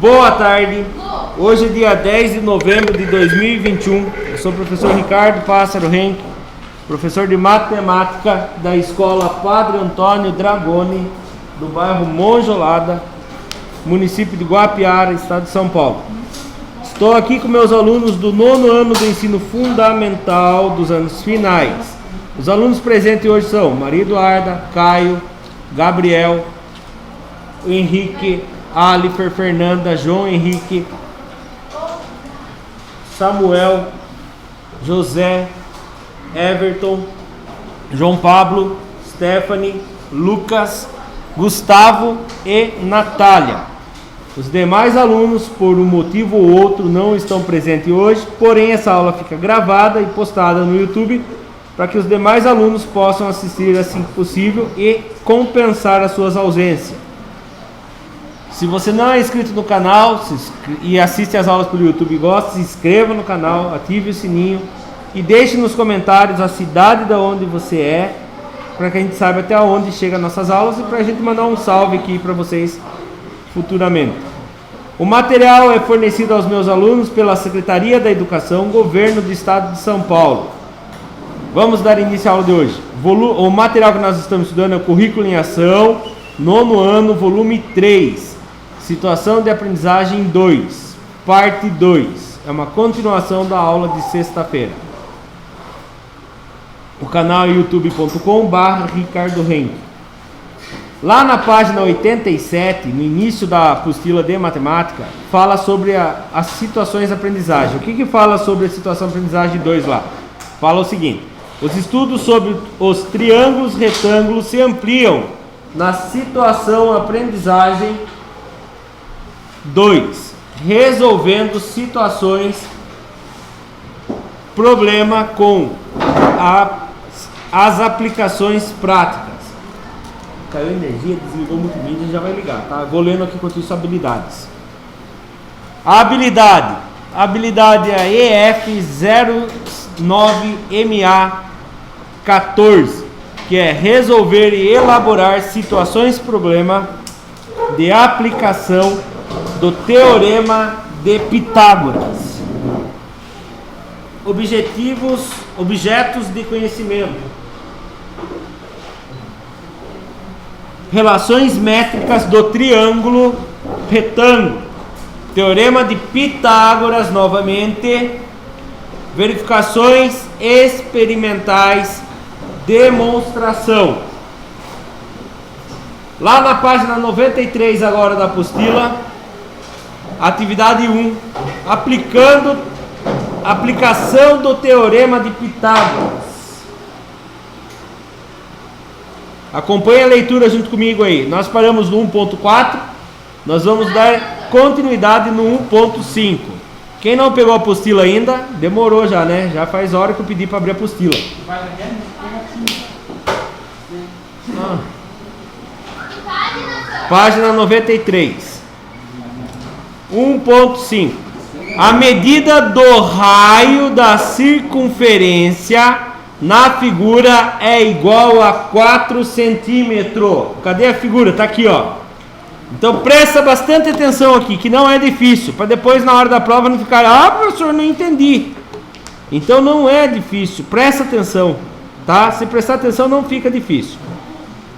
Boa tarde, hoje é dia 10 de novembro de 2021, eu sou o professor Ricardo Pássaro Henk, professor de matemática da escola Padre Antônio Dragoni, do bairro Monjolada, município de Guapiara, estado de São Paulo. Estou aqui com meus alunos do 9º ano do ensino fundamental dos anos finais. Os alunos presentes hoje são Maria Eduarda, Caio, Gabriel, Henrique, Alifer, Fernanda, João Henrique, Samuel, José, Everton, João Pablo, Stephanie, Lucas, Gustavo e Natália. Os demais alunos, por um motivo ou outro, não estão presentes hoje, porém essa aula fica gravada e postada no YouTube para que os demais alunos possam assistir assim que possível e compensar as suas ausências. Se você não é inscrito no canal e assiste as aulas pelo YouTube e gosta, se inscreva no canal, ative o sininho e deixe nos comentários a cidade da onde você é, para que a gente saiba até onde chegam nossas aulas e para a gente mandar um salve aqui para vocês futuramente. O material é fornecido aos meus alunos pela Secretaria da Educação, Governo do Estado de São Paulo. Vamos dar início à aula de hoje. O material que nós estamos estudando é o Currículo em Ação, 9º ano, volume 3. Situação de aprendizagem 2, parte 2. É uma continuação da aula de sexta-feira. O canal é youtube.com/Ricardo Henk. Lá na página 87, no início da apostila de matemática, fala sobre as situações de aprendizagem. O que fala sobre a situação de aprendizagem 2 lá? Fala o seguinte: os estudos sobre os triângulos retângulos se ampliam na situação aprendizagem 2, resolvendo situações, problema com as aplicações práticas. Caiu a energia, desligou o multimídia, já vai ligar, tá? Vou lendo aqui enquanto isso habilidades. A habilidade é EF09MA14, que é resolver e elaborar situações problema de aplicação do Teorema de Pitágoras. Objetos de conhecimento. Relações métricas do triângulo retângulo. Teorema de Pitágoras novamente. Verificações experimentais. Demonstração. Lá na página 93 agora da apostila, atividade 1, aplicação do Teorema de Pitágoras. Acompanhe a leitura junto comigo aí. Nós paramos no 1.4, nós vamos dar continuidade no 1.5. Quem não pegou a apostila ainda, demorou já, né? Já faz hora que eu pedi para abrir a apostila. Página 93. 1.5. A medida do raio da circunferência na figura é igual a 4 centímetros. Cadê a figura? Tá aqui, ó. Então presta bastante atenção aqui, que não é difícil, para depois na hora da prova não ficar, professor, não entendi. Então não é difícil, presta atenção, tá? Se prestar atenção não fica difícil.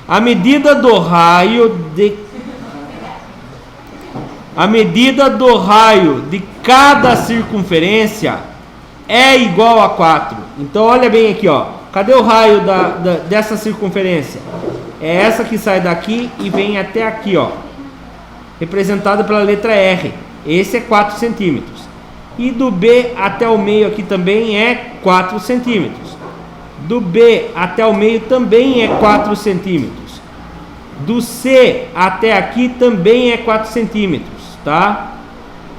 A medida do raio de cada circunferência é igual a 4. Então olha bem aqui, ó. Cadê o raio dessa circunferência? É essa que sai daqui e vem até aqui, ó. Representada pela letra R. Esse é 4 centímetros. E do B até o meio aqui também é 4 centímetros. Do B até o meio também é 4 centímetros. Do C até aqui também é 4 centímetros, tá?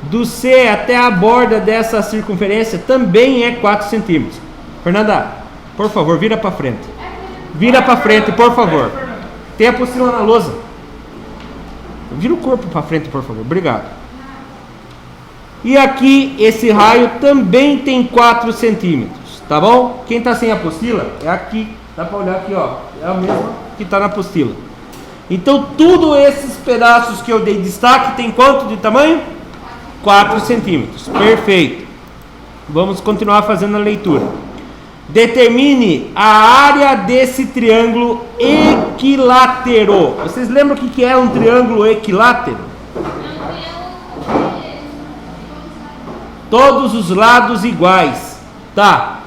Do C até a borda dessa circunferência também é 4 centímetros. Fernanda, por favor, vira para frente. Vira para frente, por favor. Tem a apostila na lousa. Vira o corpo para frente, por favor. Obrigado. E aqui, esse raio também tem 4 centímetros, tá bom? Quem está sem apostila, é aqui. Dá para olhar aqui, ó. É a mesma que está na apostila. Então, tudo esses pedaços que eu dei destaque tem quanto de tamanho? 4 centímetros. Perfeito. Vamos continuar fazendo a leitura. Determine a área desse triângulo equilátero. Vocês lembram o que é um triângulo equilátero? Todos os lados iguais. Tá.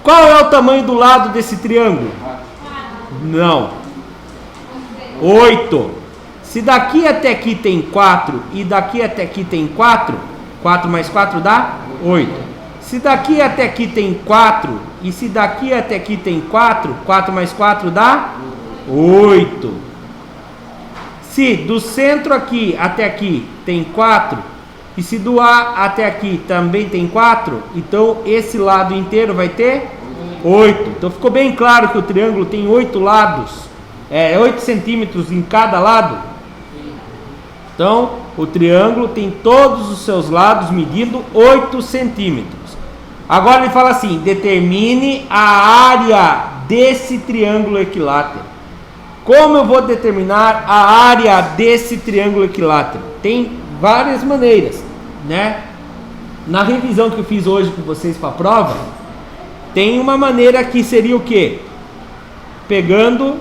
Qual é o tamanho do lado desse triângulo? Não. 8. Se daqui até aqui tem 4 e daqui até aqui tem 4, 4 mais 4 dá 8. Se daqui até aqui tem 4 e se daqui até aqui tem 4, 4 mais 4 dá 8. Se do centro aqui até aqui tem 4 e se do A até aqui também tem 4, então esse lado inteiro vai ter 8. Então ficou bem claro que o triângulo tem 8 lados, 8 centímetros em cada lado. Então o triângulo tem todos os seus lados medindo 8 centímetros. Agora ele fala assim: determine a área desse triângulo equilátero. Como eu vou determinar a área desse triângulo equilátero? Tem várias maneiras, né? Na revisão que eu fiz hoje com vocês para a prova, tem uma maneira que seria o quê? Pegando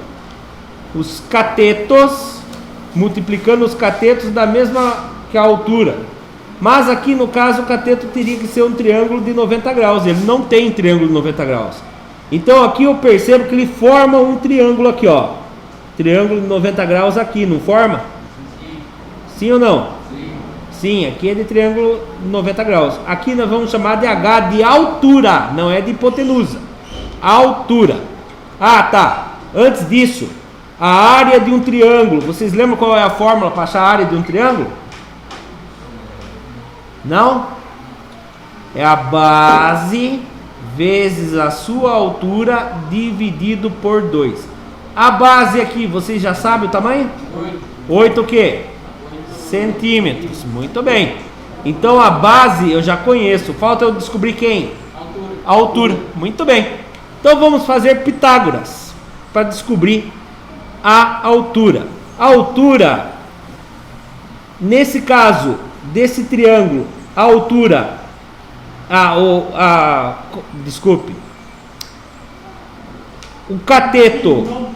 os catetos, multiplicando os catetos da mesma que a altura. Mas aqui no caso o cateto teria que ser um triângulo de 90 graus. Ele não tem triângulo de 90 graus. Então aqui eu percebo que ele forma um triângulo aqui, ó. Triângulo de 90 graus aqui, não forma? Sim ou não? Sim, aqui é de triângulo de 90 graus. Aqui nós vamos chamar de H de altura, não é de hipotenusa. Altura. Ah, tá. Antes disso, a área de um triângulo. Vocês lembram qual é a fórmula para achar a área de um triângulo? Não? É a base vezes a sua altura dividido por 2. A base aqui, vocês já sabem o tamanho? 8 o quê? Centímetros. Muito bem. Então a base eu já conheço. Falta eu descobrir quem? A altura. Muito bem. Então vamos fazer Pitágoras para descobrir a altura. A altura, nesse caso desse triângulo, a altura, desculpe, o cateto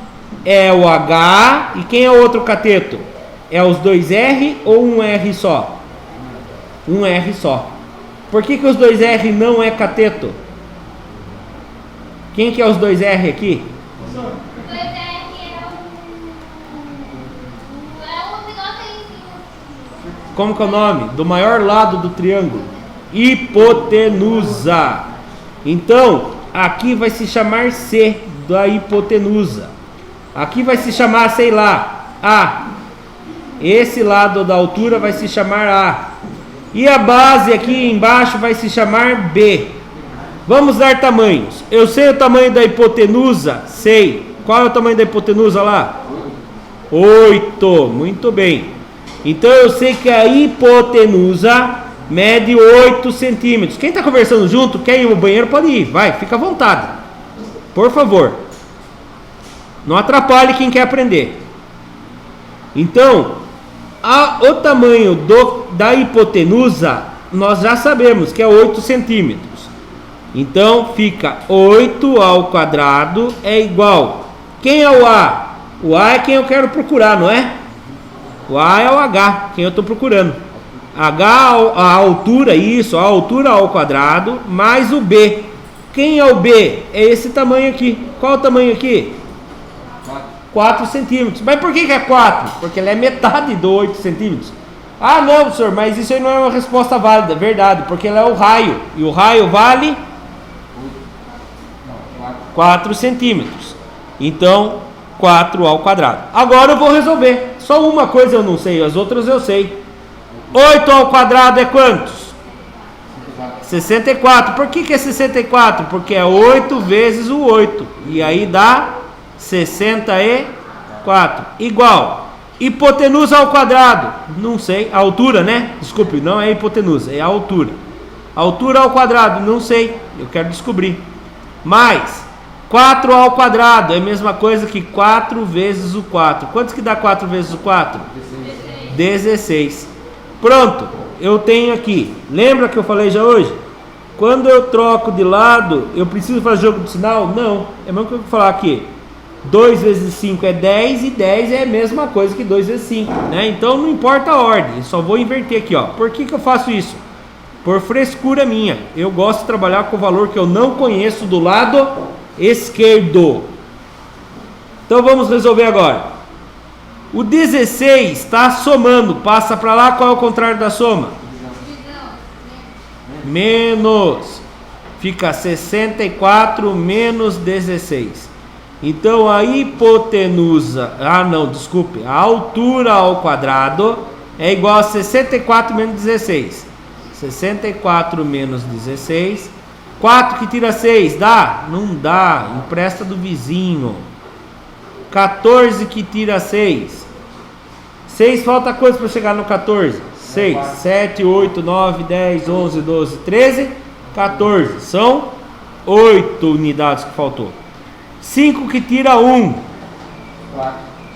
é o H, e quem é o outro cateto? É os dois R ou um R só? Um R só. Por que os dois R não é cateto? Quem que é os dois R aqui? Como que é o nome? Do maior lado do triângulo? Hipotenusa. Então, aqui vai se chamar C da hipotenusa. Aqui vai se chamar, sei lá, A. Esse lado da altura vai se chamar A. E a base aqui embaixo vai se chamar B. Vamos dar tamanhos. Eu sei o tamanho da hipotenusa? Sei. Qual é o tamanho da hipotenusa lá? 8. Muito bem. Então eu sei que a hipotenusa mede 8 centímetros. Quem está conversando junto, quer ir ao banheiro, pode ir. Vai, fica à vontade. Por favor. Não atrapalhe quem quer aprender. Então, o tamanho da hipotenusa, nós já sabemos que é 8 centímetros. Então, fica 8 ao quadrado é igual. Quem é o A? O A é quem eu quero procurar, não é? O A é o H, quem eu estou procurando. H, a altura, isso, a altura ao quadrado, mais o B. Quem é o B? É esse tamanho aqui. Qual o tamanho aqui? 4 centímetros. Mas por que é 4? Porque ele é metade do 8 centímetros. Ah, não, senhor, mas isso aí não é uma resposta válida. Verdade, porque ele é o raio. E o raio vale 4 centímetros. Então, 4 ao quadrado. Agora eu vou resolver. Só uma coisa eu não sei, as outras eu sei. 8 ao quadrado é quantos? 64. Por que é 64? Porque é 8 vezes o 8. E aí dá 64. Igual. Hipotenusa ao quadrado. Não sei. A altura, né? Desculpe, não é hipotenusa, é a altura. Altura ao quadrado, não sei. Eu quero descobrir. Mais 4 ao quadrado é a mesma coisa que 4 vezes o 4. Quantos que dá 4 vezes o 4? 16. Pronto. eu tenho aqui, lembra que eu falei já hoje? Quando eu troco de lado, eu preciso fazer jogo de sinal? Não, é mesmo que eu vou falar aqui. 2 vezes 5 é 10 e 10 é a mesma coisa que 2 vezes 5, né? Então não importa a ordem, eu só vou inverter aqui, ó. Por que eu faço isso? Por frescura minha. Eu gosto de trabalhar com o valor que eu não conheço do lado esquerdo. Então vamos resolver agora. O 16 está somando, passa para lá, qual é o contrário da soma? Menos. Fica 64 menos 16. Então a hipotenusa, a altura ao quadrado é igual a 64 menos 16. 64 menos 16. 4 que tira 6, dá? Não dá, empresta do vizinho. 14 que tira 6. 6 falta quantos para chegar no 14? 6, 7, 8, 9, 10, 11, 12, 13, 14. São 8 unidades que faltou. 5 que tira 1.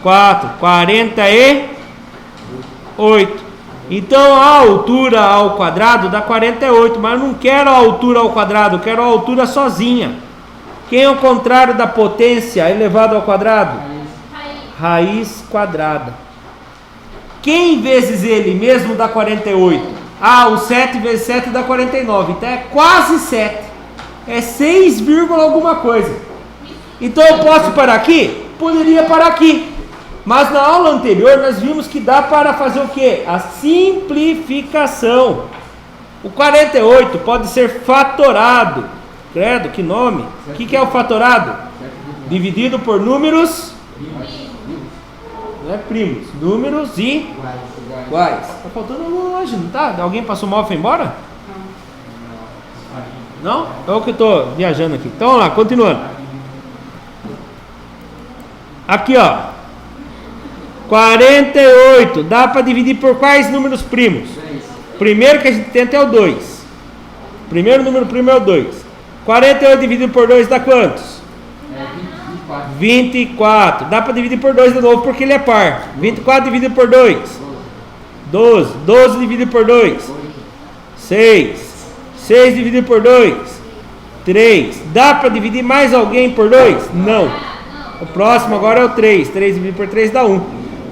4. 48. Então a altura ao quadrado dá 48. Mas eu não quero a altura ao quadrado, eu quero a altura sozinha. Quem é o contrário da potência elevado ao quadrado? Raiz quadrada. Quem vezes ele mesmo dá 48? O 7 vezes 7 dá 49. Então é quase 7. É 6, alguma coisa. Então eu posso parar aqui? Poderia parar aqui. Mas na aula anterior nós vimos que dá para fazer o quê? A simplificação. O 48 pode ser fatorado. Credo, que nome? O que é o fatorado? Dividido por números. Não é primos. Números iguais. Tá faltando algum hoje, não tá? Alguém passou mal e foi embora? Não? É o que eu estou viajando aqui. Então vamos lá, continuando. Aqui, ó. 48. Dá para dividir por quais números primos? Primeiro que a gente tenta é o 2. Primeiro número primo é o 2. 48 dividido por 2 dá quantos? 24. Dá para dividir por 2 de novo porque ele é par. 24 dividido por 2. 12. 12 dividido por 2. 6. 6 dividido por 2. 3. Dá para dividir mais alguém por 2? Não. O próximo agora é o 3. 3 dividido por 3 dá 1.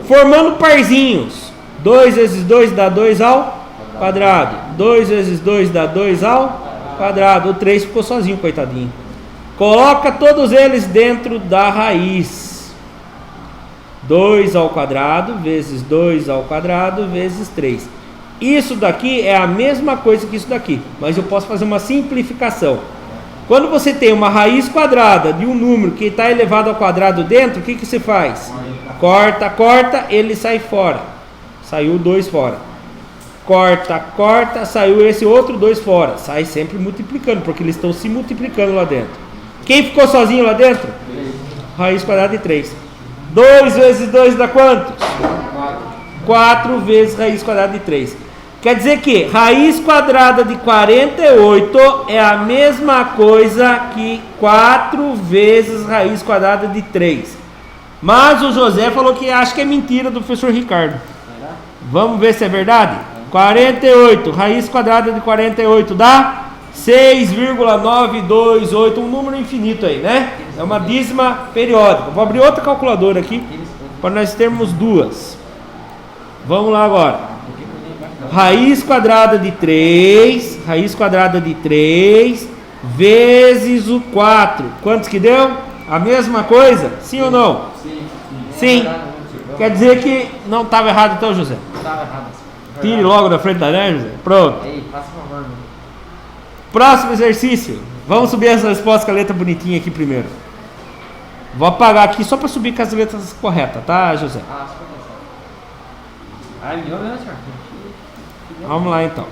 Formando parzinhos. 2 vezes 2 dá 2 ao quadrado. 2 vezes 2 dá 2 ao quadrado. O 3 ficou sozinho, coitadinho. Coloca todos eles dentro da raiz. 2 ao quadrado vezes 2 ao quadrado vezes 3. Isso daqui é a mesma coisa que isso daqui, mas eu posso fazer uma simplificação. Quando você tem uma raiz quadrada de um número que está elevado ao quadrado dentro, o que você faz? Corta, ele sai fora. Saiu 2 fora. Corta, saiu esse outro 2 fora. Sai sempre multiplicando, porque eles estão se multiplicando lá dentro. Quem ficou sozinho lá dentro? Raiz quadrada de 3. 2 vezes 2 dá quanto? 4 vezes raiz quadrada de 3. Quer dizer que raiz quadrada de 48 é a mesma coisa que 4 vezes raiz quadrada de 3. Mas o José falou que acha que é mentira do professor Ricardo. Vamos ver se é verdade? 48, raiz quadrada de 48 dá 6,928, um número infinito aí, né? É uma dízima periódica. Vou abrir outra calculadora aqui para nós termos duas. Vamos lá agora. Raiz quadrada de 3 vezes o 4. Quantos que deu? A mesma coisa? Sim ou não? Sim. Quer dizer que não estava errado então, José? Estava errado. Tire logo da frente da né, José? Pronto. Ei, faça um favor, meu. Próximo exercício. Vamos subir essa resposta com a letra bonitinha aqui primeiro. Vou apagar aqui só para subir com as letras corretas, tá, José? Ah, só pra pensar. Ai, meu Deus, senhor. Vamos lá então.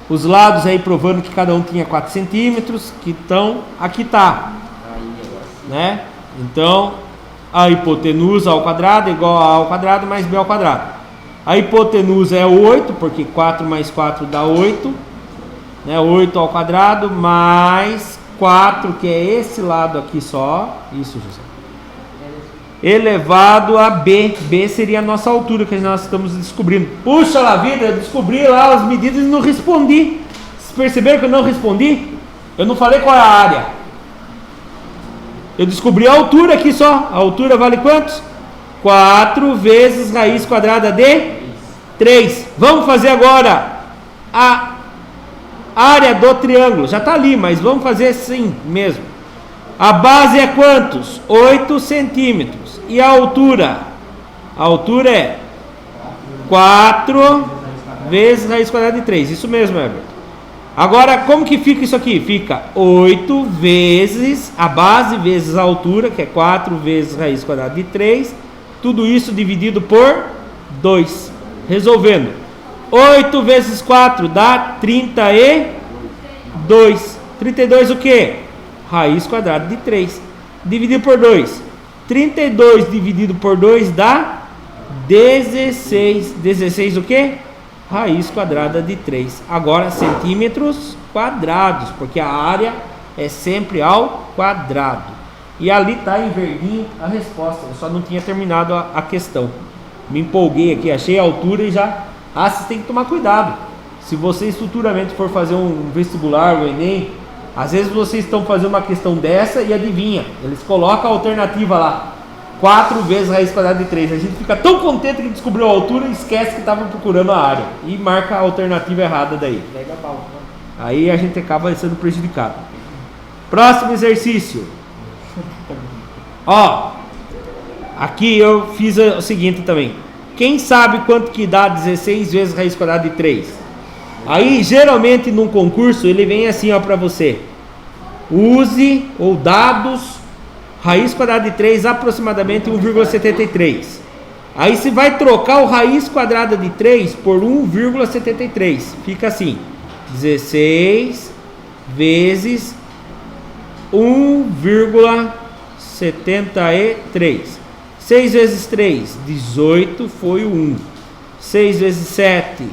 Os lados aí provando que cada um tinha 4 centímetros, que estão, aqui tá, né? Então, a hipotenusa ao quadrado é igual a ao quadrado mais b ao quadrado. A hipotenusa é 8, porque 4 mais 4 dá 8, né? 8 ao quadrado mais 4, que é esse lado aqui só. Isso, José. elevado a B. B seria a nossa altura que nós estamos descobrindo. Puxa lá vida, eu descobri lá as medidas e não respondi. Vocês perceberam que eu não respondi? Eu não falei qual é a área. Eu descobri a altura aqui só. A altura vale quantos? 4 vezes raiz quadrada de 3. Vamos fazer agora a área do triângulo. Já está ali, mas vamos fazer assim mesmo. A base é quantos? 8 centímetros. E a altura? A altura é 4 vezes raiz quadrada de 3. Isso mesmo, Herbert. Agora, como que fica isso aqui? Fica 8 vezes a base vezes a altura, que é 4 vezes raiz quadrada de 3. Tudo isso dividido por 2. Resolvendo. 8 vezes 4 dá 32. 32 o quê? Raiz quadrada de 3. Dividido por 2. 32 dividido por 2 dá 16. 16 o quê? Raiz quadrada de 3. Agora centímetros quadrados, porque a área é sempre ao quadrado. E ali está em verdinho a resposta. Eu só não tinha terminado a questão. Me empolguei aqui, achei a altura e já... vocês têm que tomar cuidado. Se vocês futuramente for fazer um vestibular, o Enem, às vezes vocês estão fazendo uma questão dessa e adivinha, eles colocam a alternativa lá. 4 vezes raiz quadrada de 3. A gente fica tão contente que descobriu a altura e esquece que estava procurando a área. E marca a alternativa errada daí. Aí a gente acaba sendo prejudicado. Próximo exercício. Ó, aqui eu fiz o seguinte também. Quem sabe quanto que dá 16 vezes raiz quadrada de 3? Aí geralmente num concurso ele vem assim ó para você. Use ou dados raiz quadrada de 3 aproximadamente 1,73. Aí você vai trocar o raiz quadrada de 3 por 1,73. Fica assim. 16 vezes 1,73. 6 vezes 3, 18 foi o 1. 6 vezes 7,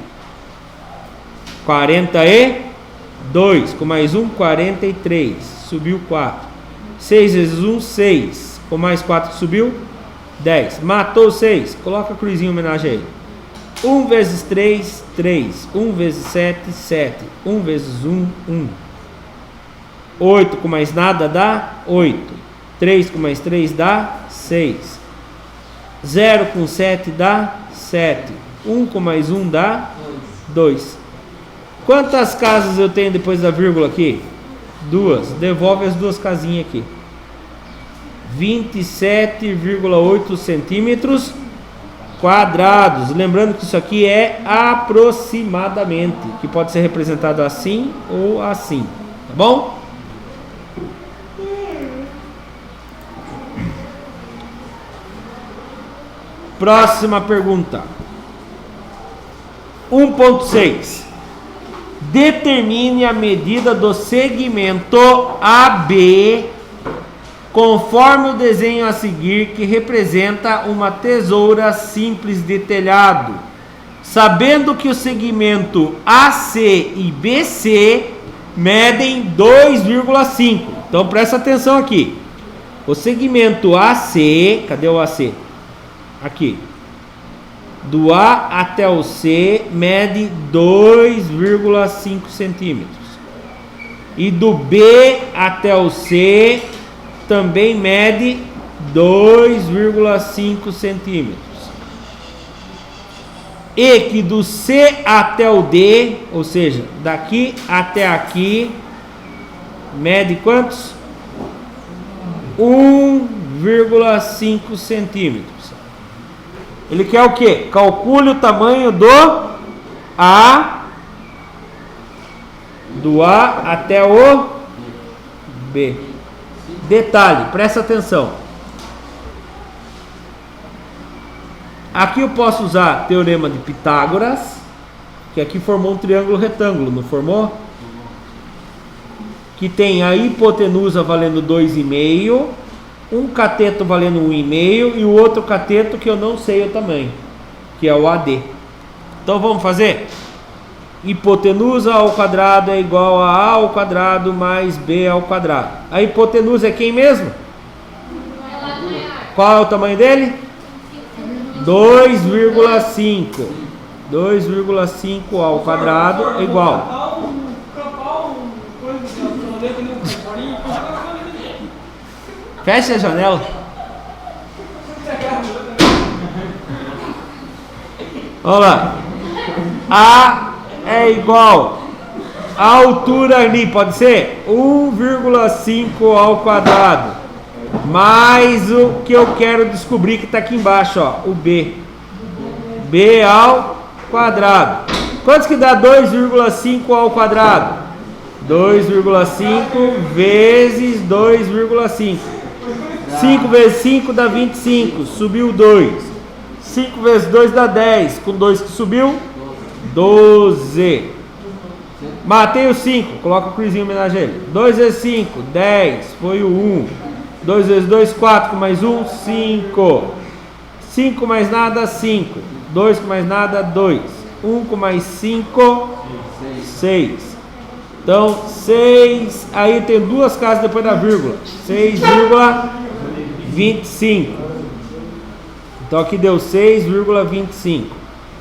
42. Com mais 1, 43. Subiu 4. 6 vezes 1, 6. Com mais 4 subiu 10. Matou 6. Coloca a cruzinha em homenagem a ele. 1 vezes 3, 3. 1 vezes 7, 7. 1 vezes 1, 1. 8 com mais nada dá 8. 3 com mais 3 dá 6. 0 com 7 dá 7. 1 com mais 1 dá 2. Quantas casas eu tenho depois da vírgula aqui? 2. Devolve as duas casinhas aqui. 27,8 centímetros quadrados. Lembrando que isso aqui é aproximadamente, que pode ser representado assim ou assim, tá bom? Próxima pergunta. 1.6. Determine a medida do segmento AB conforme o desenho a seguir, que representa uma tesoura simples de telhado, sabendo que o segmento AC e BC medem 2,5. Então presta atenção aqui. O segmento AC, cadê o AC? Aqui. Do A até o C mede 2,5 centímetros. E do B até o C também mede 2,5 centímetros. E que do C até o D, ou seja, daqui até aqui, mede quantos? 1,5 centímetros. Ele quer o quê? Calcule o tamanho do A até o B. Detalhe, presta atenção. Aqui eu posso usar teorema de Pitágoras, que aqui formou um triângulo retângulo, não formou? Que tem a hipotenusa valendo 2,5, um cateto valendo 1,5 e o outro cateto que eu não sei o tamanho, que é o AD. Então vamos fazer? Hipotenusa ao quadrado é igual a A ao quadrado mais B ao quadrado. A hipotenusa é quem mesmo? Qual é o tamanho dele? 2,5. 2,5 ao quadrado é igual. Fecha a janela. Vamos lá. A é igual a altura ali, pode ser 1,5 ao quadrado, mais o que eu quero descobrir que está aqui embaixo, ó, o B. B ao quadrado. Quantos que dá 2,5 ao quadrado? 2,5 vezes 2,5. 5 vezes 5 dá 25, subiu 2. 5 vezes 2 dá 10, com 2 que subiu, 12. Matei o 5, coloca o cruzinho em homenagem a ele. 2 vezes 5, 10, foi o 1. 2 vezes 2, 4, com mais 1, 5. 5 mais nada, 5. 2 com mais nada, 2. 1 com mais 5, 6. Então, 6, aí tem duas casas depois da vírgula. 6,25. Então aqui deu 6,25.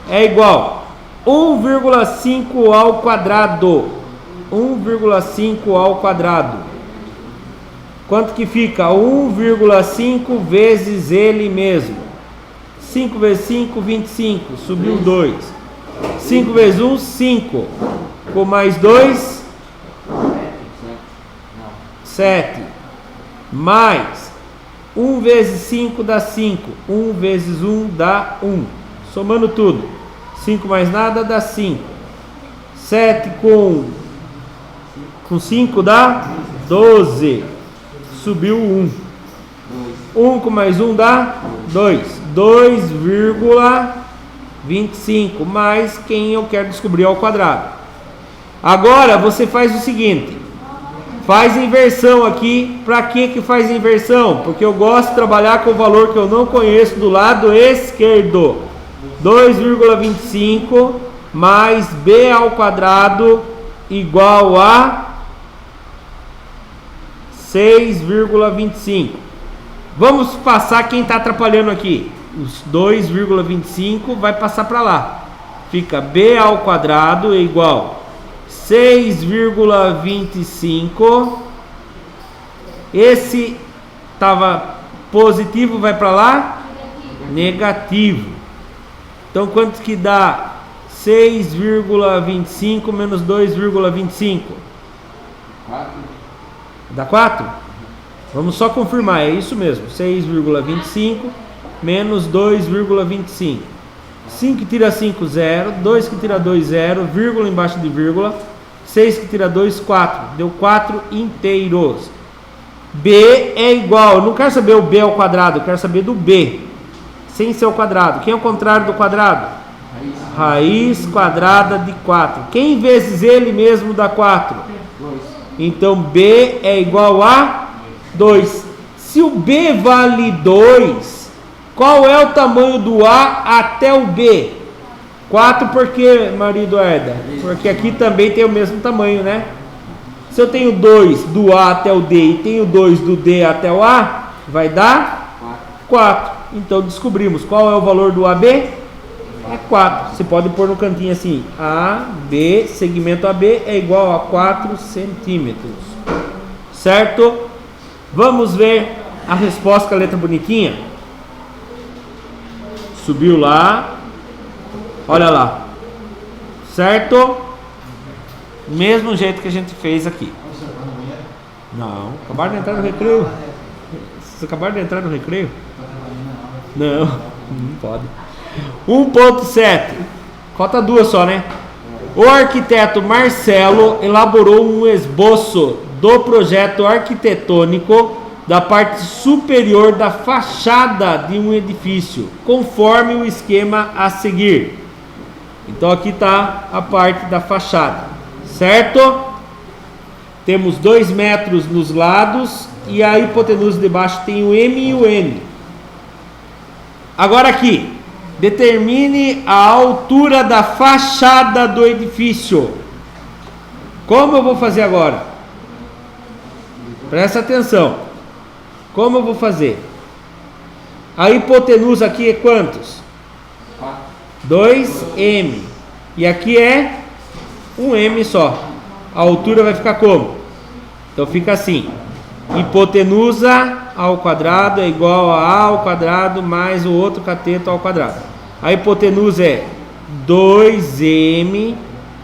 É igual 1,5 ao quadrado. 1,5 ao quadrado. Quanto que fica? 1,5 vezes ele mesmo. 5 vezes 5, 25. Subiu 2. 5 vezes 1, 5. Com mais 2, 7. Mais 1 vezes 5 dá 5. 1 vezes 1 dá 1. Somando tudo. 5 mais nada dá 5. 7 com 5 dá 12. Subiu 1. 1 com mais 1 dá 2. 2,25 mais quem eu quero descobrir ao quadrado. Agora você faz o seguinte. Faz inversão aqui. Para que faz inversão? Porque eu gosto de trabalhar com o valor que eu não conheço do lado esquerdo. 2,25 mais b ao quadrado igual a 6,25. Vamos passar quem está atrapalhando aqui. Os 2,25 vai passar para lá. Fica b ao quadrado igual 6,25. Esse estava positivo, vai para lá? Negativo. Então quanto que dá 6,25 menos 2,25? 4. Dá 4? Vamos só confirmar, é isso mesmo. 6,25 menos 2,25. 5 que tira 5, 0. 2 que tira 2, 0. Vírgula embaixo de vírgula. 6 que tira 2, 4. Deu 4 inteiros. B é igual. Eu não quero saber o B ao quadrado. Eu quero saber do B. Sem ser o quadrado. Quem é o contrário do quadrado? Raiz quadrada de 4. Quem vezes ele mesmo dá 4? 2. Então B é igual a 2. Se o B vale 2, qual é o tamanho do A até o B? 4 por quê, Maria Eduarda? Porque aqui também tem o mesmo tamanho, né? Se eu tenho 2 do A até o D e tenho 2 do D até o A, vai dar 4. Então descobrimos qual é o valor do AB? É 4. Você pode pôr no cantinho assim: AB, segmento AB é igual a 4 centímetros. Certo? Vamos ver a resposta com a letra bonitinha. Subiu lá. Olha lá. Certo? Mesmo jeito que a gente fez aqui. Não, acabaram de entrar no recreio. Vocês acabaram de entrar no recreio? Não, não pode. 1.7. Falta duas só, né? O arquiteto Marcelo elaborou um esboço do projeto arquitetônico da parte superior da fachada de um edifício, conforme o esquema a seguir. Então aqui está a parte da fachada, certo? Temos 2 metros nos lados e a hipotenusa de baixo tem o M e o N. Agora aqui, determine a altura da fachada do edifício. Como eu vou fazer agora? Presta atenção. Como eu vou fazer? A hipotenusa aqui é quantos? 2m. E aqui é 1m só. A altura vai ficar como? Então fica assim. Hipotenusa ao quadrado é igual a A ao quadrado mais o outro cateto ao quadrado. A hipotenusa é 2m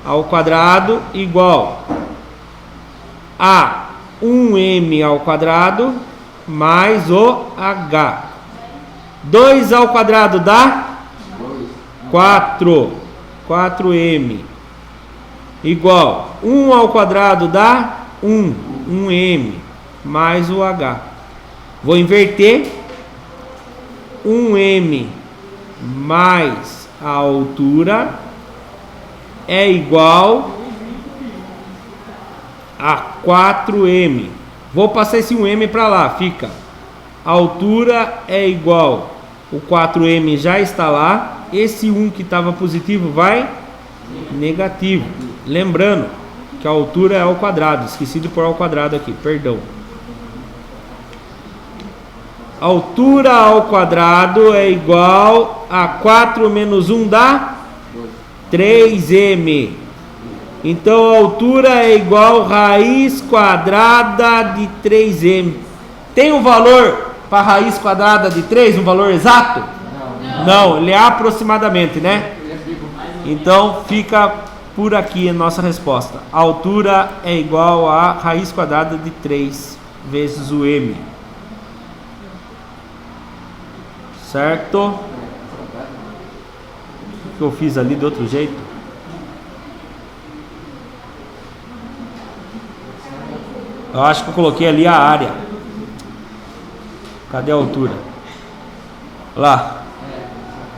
ao quadrado igual a 1m ao quadrado mais o h. 2 ao quadrado dá 4m igual 1 ao quadrado dá 1m mais o h. Vou inverter. 1m mais a altura é igual a 4m. Vou passar esse 1m para lá, fica. A altura é igual, o 4m já está lá. Esse 1 que estava positivo vai negativo. Lembrando que a altura é ao quadrado. Esqueci de pôr ao quadrado aqui, perdão. Altura ao quadrado é igual a 4 menos 1 dá 3m. Então a altura é igual a raiz quadrada de 3m. Tem um valor para raiz quadrada de 3? Um valor exato? Não, ele é aproximadamente, né? Então fica por aqui a nossa resposta. A altura é igual a raiz quadrada de 3 vezes o m. Certo? O que eu fiz ali de outro jeito? Eu acho que eu coloquei ali a área. Cadê a altura? Lá.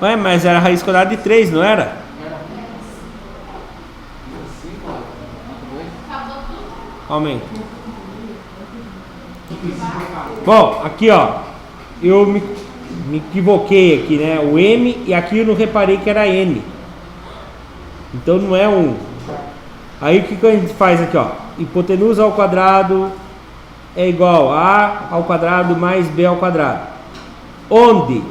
Ué, mas era raiz quadrada de 3, não era? Aumenta. Bom, aqui ó, eu me equivoquei aqui, né? O m e aqui eu não reparei que era n. Então não é 1. Aí o que a gente faz aqui, ó? Hipotenusa ao quadrado é igual a A ao quadrado mais B ao quadrado. Onde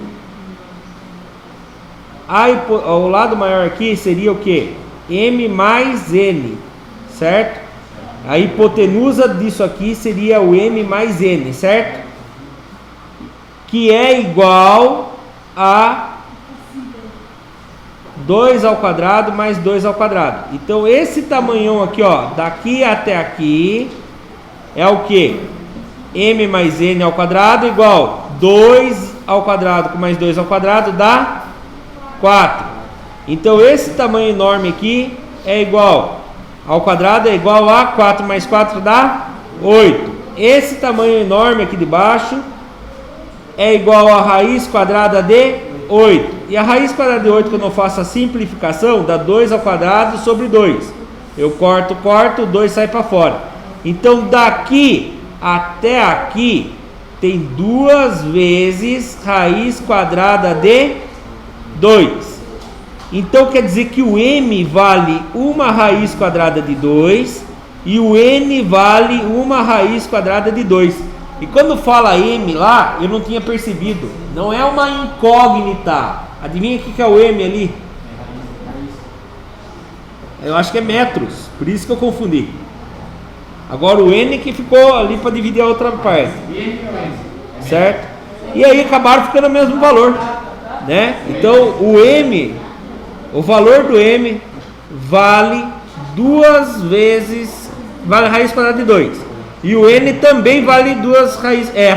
o lado maior aqui seria o que? M mais N, certo? A hipotenusa disso aqui seria o M mais N, certo? Que é igual a 2 ao quadrado mais 2 ao quadrado. Então esse tamanhão aqui, ó, daqui até aqui é o que? M mais N ao quadrado igual 2 ao quadrado com mais 2 ao quadrado dá 4. Então esse tamanho enorme aqui é igual ao quadrado é igual a 4 mais 4 dá 8. Esse tamanho enorme aqui de baixo é igual a raiz quadrada de 8. E a raiz quadrada de 8, quando eu faço a simplificação, dá 2 ao quadrado sobre 2. Eu corto, o 2 sai para fora. Então daqui até aqui tem 2 vezes raiz quadrada de 2. Então quer dizer que o m vale uma raiz quadrada de 2 e o n vale uma raiz quadrada de 2. E quando fala m lá, eu não tinha percebido. Não é uma incógnita. Adivinha o que é o m ali? Eu acho que é metros. Por isso que eu confundi. Agora o n que ficou ali para dividir a outra parte. Certo? E aí acabaram ficando o mesmo valor, né? Então o m, o valor do m vale 2 vezes, vale raiz quadrada de 2. E o n também vale 2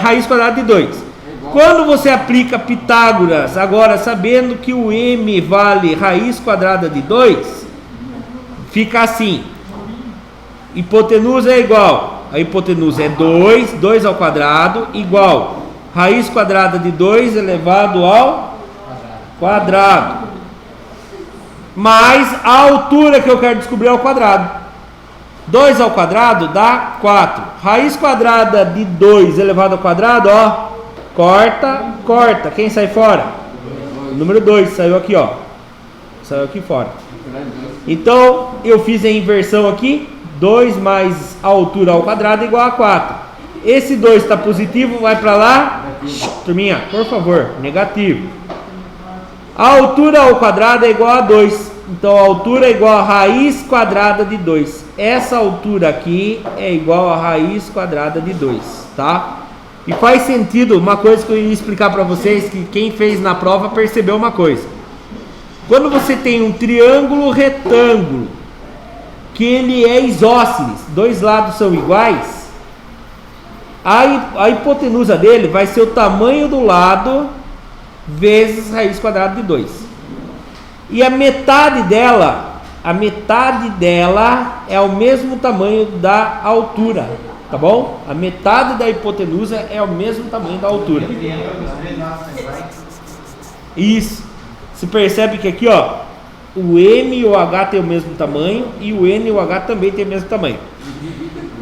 raiz quadrada de 2. Quando você aplica Pitágoras, agora sabendo que o m vale raiz quadrada de 2, fica assim. Hipotenusa é igual, a hipotenusa é 2 ao quadrado, igual raiz quadrada de 2 elevado ao quadrado. Mais a altura que eu quero descobrir ao quadrado. 2 ao quadrado dá 4. Raiz quadrada de 2 elevado ao quadrado, ó. Corta. Quem sai fora? O número 2 saiu aqui, ó. Saiu aqui fora. Então, eu fiz a inversão aqui. 2 mais a altura ao quadrado igual a 4. Esse 2 está positivo, vai para lá. Turminha, por favor, negativo. A altura ao quadrado é igual a 2. Então a altura é igual a raiz quadrada de 2. Essa altura aqui é igual a raiz quadrada de 2, tá? E faz sentido uma coisa que eu ia explicar para vocês, que quem fez na prova percebeu uma coisa. Quando você tem um triângulo retângulo, que ele é isósceles, dois lados são iguais, a hipotenusa dele vai ser o tamanho do lado vezes raiz quadrada de 2. E a metade dela é o mesmo tamanho da altura, tá bom? A metade da hipotenusa é o mesmo tamanho da altura. Isso. Você percebe que aqui, ó, o M e o H tem o mesmo tamanho e o N e o H também tem o mesmo tamanho.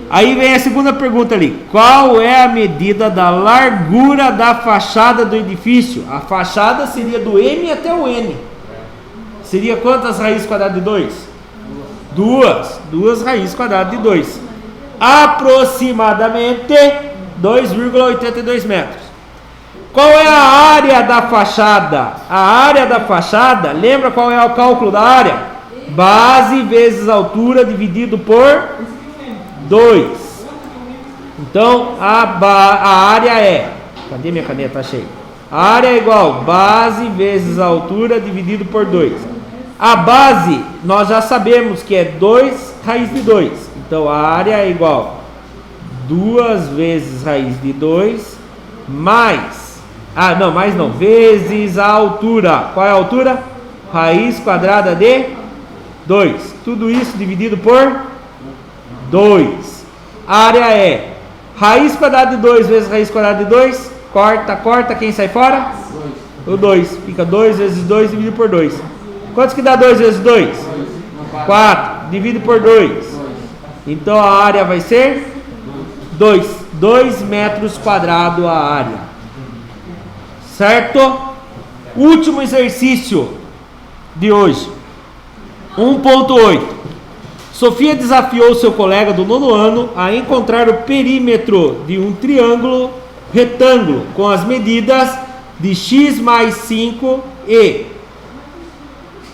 Aí vem a segunda pergunta ali. Qual é a medida da largura da fachada do edifício? A fachada seria do M até o N. Seria quantas raízes quadradas de 2? Duas raízes quadradas de 2. Aproximadamente 2,82 metros. Qual é a área da fachada? A área da fachada, lembra qual é o cálculo da área? Base vezes altura dividido por 2. Então a área é... Cadê minha caneta? Achei. A área é igual base vezes altura dividido por 2. A base, nós já sabemos que é 2 raiz de 2. Então a área é igual 2 vezes raiz de 2 mais... vezes a altura. Qual é a altura? Raiz quadrada de 2. Tudo isso dividido por 2. A área é raiz quadrada de 2 vezes raiz quadrada de 2. Corta. Quem sai fora? 2. O 2. Fica 2 vezes 2 dividido por 2. Quantos que dá 2 vezes 2? 4. Dividido por 2. Então a área vai ser 2. 2 metros quadrados a área. Certo? Último exercício de hoje. 1.8. Sofia desafiou seu colega do 9º ano a encontrar o perímetro de um triângulo retângulo com as medidas de x mais 5 e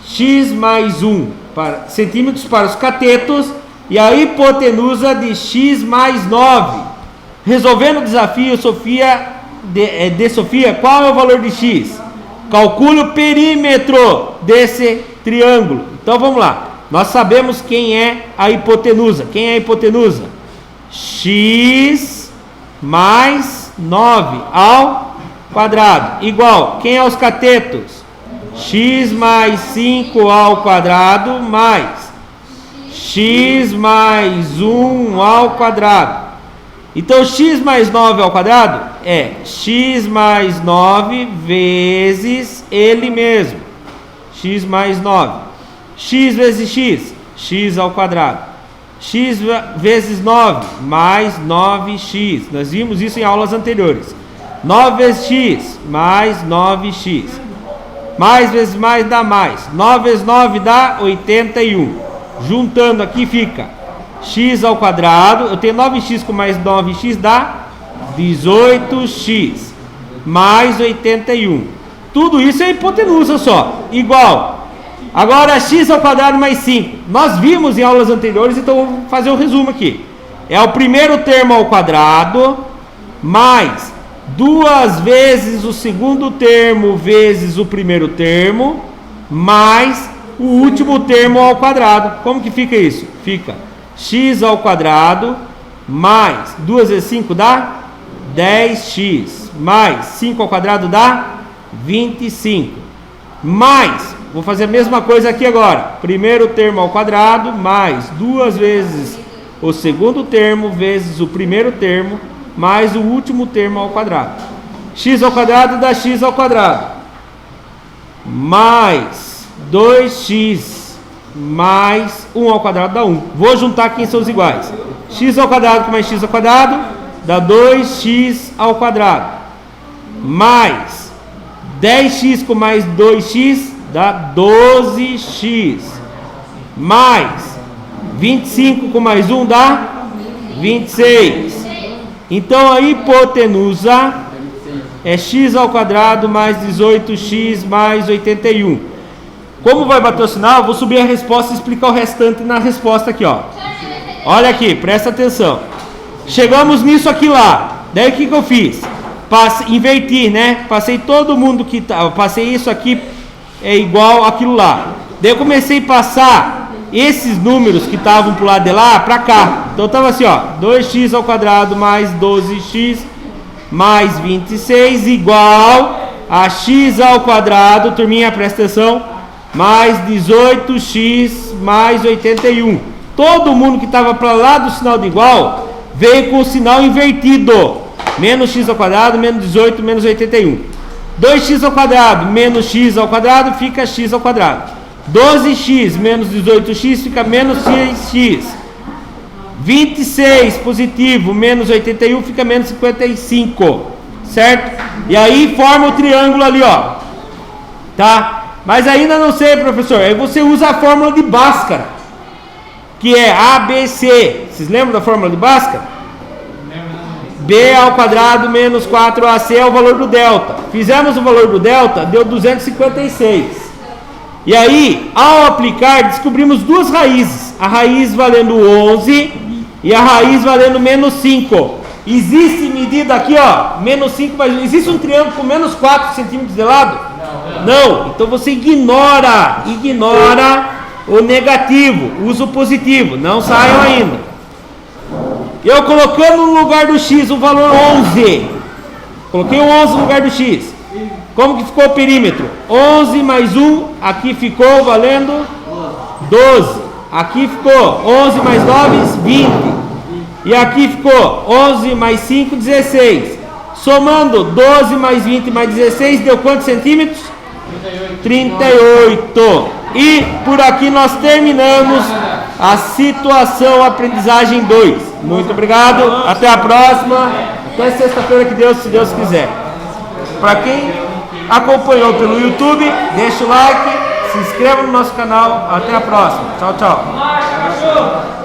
x mais 1 centímetros para os catetos e a hipotenusa de x mais 9. Resolvendo o desafio, Sofia, qual é o valor de x? Calcule o perímetro desse triângulo. Então vamos lá. Nós sabemos quem é a hipotenusa. Quem é a hipotenusa? X mais 9 ao quadrado. Igual. Quem é os catetos? X mais 5 ao quadrado mais x mais 1 ao quadrado. Então x mais 9 ao quadrado é x mais 9 vezes ele mesmo. X mais 9. X vezes x, x ao quadrado. X vezes 9, mais 9x. Nós vimos isso em aulas anteriores. 9 vezes x, mais 9x. Mais vezes mais dá mais. 9 vezes 9 dá 81. Juntando aqui fica x ao quadrado. Eu tenho 9x com mais 9x dá 18x. Mais 81. Tudo isso é hipotenusa só. Igual. Agora x ao quadrado mais 5. Nós vimos em aulas anteriores, então vou fazer o resumo aqui. É o primeiro termo ao quadrado mais 2 vezes o segundo termo vezes o primeiro termo mais o último termo ao quadrado. Como que fica isso? Fica x ao quadrado mais 2 vezes 5 dá 10x mais 5 ao quadrado dá 25 mais, vou fazer a mesma coisa aqui agora, primeiro termo ao quadrado mais 2 vezes o segundo termo vezes o primeiro termo mais o último termo ao quadrado. X ao quadrado dá x ao quadrado mais 2x mais 1 ao quadrado dá 1. Vou juntar quem são os iguais. X ao quadrado com mais x ao quadrado dá 2x ao quadrado mais 10x com mais 2x dá 12x mais 25 com mais 1 dá 26. Então a hipotenusa é x ao quadrado mais 18x mais 81. Como vai bater o sinal, eu vou subir a resposta e explicar o restante na resposta aqui, ó. Olha aqui, presta atenção. Chegamos nisso aqui lá. Daí o que eu fiz? Inverti, né? Passei todo mundo que tá, passei isso aqui é igual aquilo lá. Daí eu comecei a passar esses números que estavam pro lado de lá para cá. Então tava assim, ó, 2x ao quadrado mais 12x mais 26 igual a x ao quadrado, turminha, presta atenção, mais 18x mais 81. Todo mundo que estava para lá do sinal de igual veio com o sinal invertido. Menos x ao quadrado, menos 18, menos 81. 2x ao quadrado menos x ao quadrado fica x ao quadrado. 12x menos 18x fica menos 6x. 26 positivo menos 81 fica menos 55. Certo? E aí forma o triângulo ali, ó. Tá? Mas ainda não sei, professor. Aí você usa a fórmula de Bhaskara, que é ABC. Vocês lembram da fórmula de Bhaskara? B ao quadrado menos 4AC é o valor do delta. Fizemos o valor do delta, deu 256. E aí, ao aplicar, descobrimos duas raízes. A raiz valendo 11 e a raiz valendo menos 5. Existe medida aqui, ó, menos 5, mas existe um triângulo com menos 4 centímetros de lado? Não. Então você ignora o negativo, usa o positivo, não saiam ainda. Eu colocando no lugar do x o valor 11, coloquei o 11 no lugar do x, como que ficou o perímetro? 11 mais 1, aqui ficou valendo 12, aqui ficou 11 mais 9, 20, e aqui ficou 11 mais 5, 16, somando 12 mais 20 mais 16, deu quantos centímetros? 38. E por aqui nós terminamos a situação aprendizagem 2. Muito obrigado, até a próxima, até sexta-feira que Deus, se Deus quiser. Para quem acompanhou pelo YouTube, deixa o like, se inscreva no nosso canal, até a próxima. Tchau, tchau.